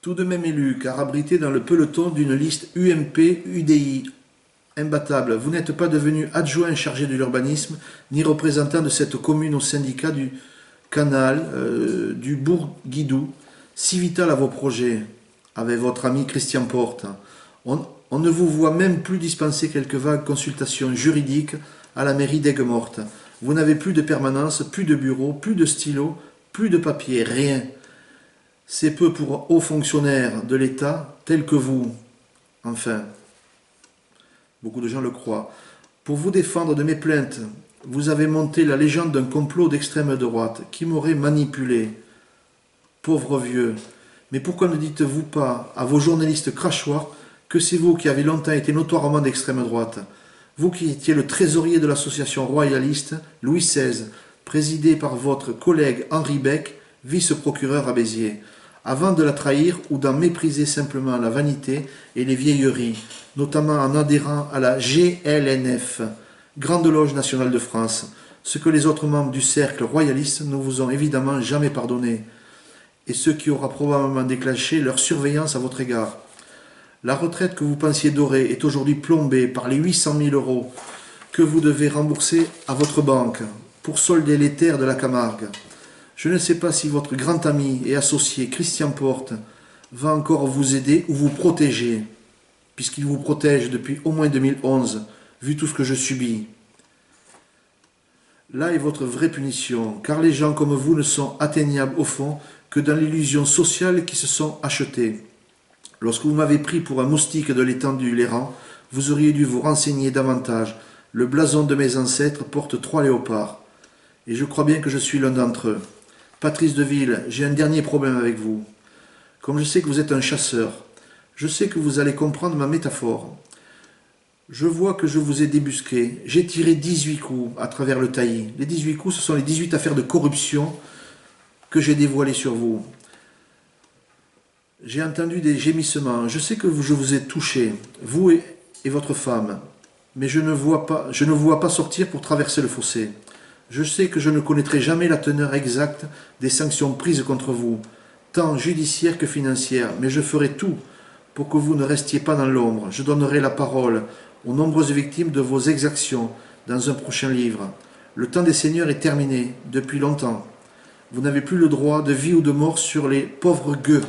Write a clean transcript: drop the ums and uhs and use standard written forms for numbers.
Tout de même élu, car abrité dans le peloton d'une liste UMP-UDI. Imbattable, vous n'êtes pas devenu adjoint chargé de l'urbanisme, ni représentant de cette commune au syndicat du canal du Bourg-Guidou, si vital à vos projets, avec votre ami Christian Porte. On ne vous voit même plus dispenser quelques vagues consultations juridiques à la mairie d'Aigues-Mortes. Vous n'avez plus de permanence, plus de bureau, plus de stylo, plus de papier, rien. C'est peu pour hauts fonctionnaires de l'État, tels que vous. Enfin, beaucoup de gens le croient. Pour vous défendre de mes plaintes, vous avez monté la légende d'un complot d'extrême droite qui m'aurait manipulé. Pauvre vieux. Mais pourquoi ne dites-vous pas à vos journalistes crachoirs que c'est vous qui avez longtemps été notoirement d'extrême droite? Vous qui étiez le trésorier de l'association royaliste Louis XVI, présidée par votre collègue Henri Beck, vice-procureur à Béziers, avant de la trahir ou d'en mépriser simplement la vanité et les vieilleries, notamment en adhérant à la GLNF, Grande Loge Nationale de France, ce que les autres membres du cercle royaliste ne vous ont évidemment jamais pardonné, et ce qui aura probablement déclenché leur surveillance à votre égard. La retraite que vous pensiez dorée est aujourd'hui plombée par les 800 000 euros que vous devez rembourser à votre banque pour solder les terres de la Camargue. Je ne sais pas si votre grand ami et associé Christian Porte va encore vous aider ou vous protéger, puisqu'il vous protège depuis au moins 2011, vu tout ce que je subis. Là est votre vraie punition, car les gens comme vous ne sont atteignables au fond que dans l'illusion sociale qui se sont achetés. Lorsque vous m'avez pris pour un moustique de l'étendue Léran, vous auriez dû vous renseigner davantage. Le blason de mes ancêtres porte 3 léopards, et je crois bien que je suis l'un d'entre eux. Patrice Deville, j'ai un dernier problème avec vous. Comme je sais que vous êtes un chasseur, je sais que vous allez comprendre ma métaphore. Je vois que je vous ai débusqué. J'ai tiré 18 coups à travers le taillis. Les 18 coups, ce sont les 18 affaires de corruption que j'ai dévoilées sur vous. J'ai entendu des gémissements. Je sais que je vous ai touché, vous et votre femme. Mais je ne vous vois pas sortir pour traverser le fossé. Je sais que je ne connaîtrai jamais la teneur exacte des sanctions prises contre vous, tant judiciaires que financières, mais je ferai tout pour que vous ne restiez pas dans l'ombre. Je donnerai la parole aux nombreuses victimes de vos exactions dans un prochain livre. Le temps des seigneurs est terminé, depuis longtemps. Vous n'avez plus le droit de vie ou de mort sur les pauvres gueux.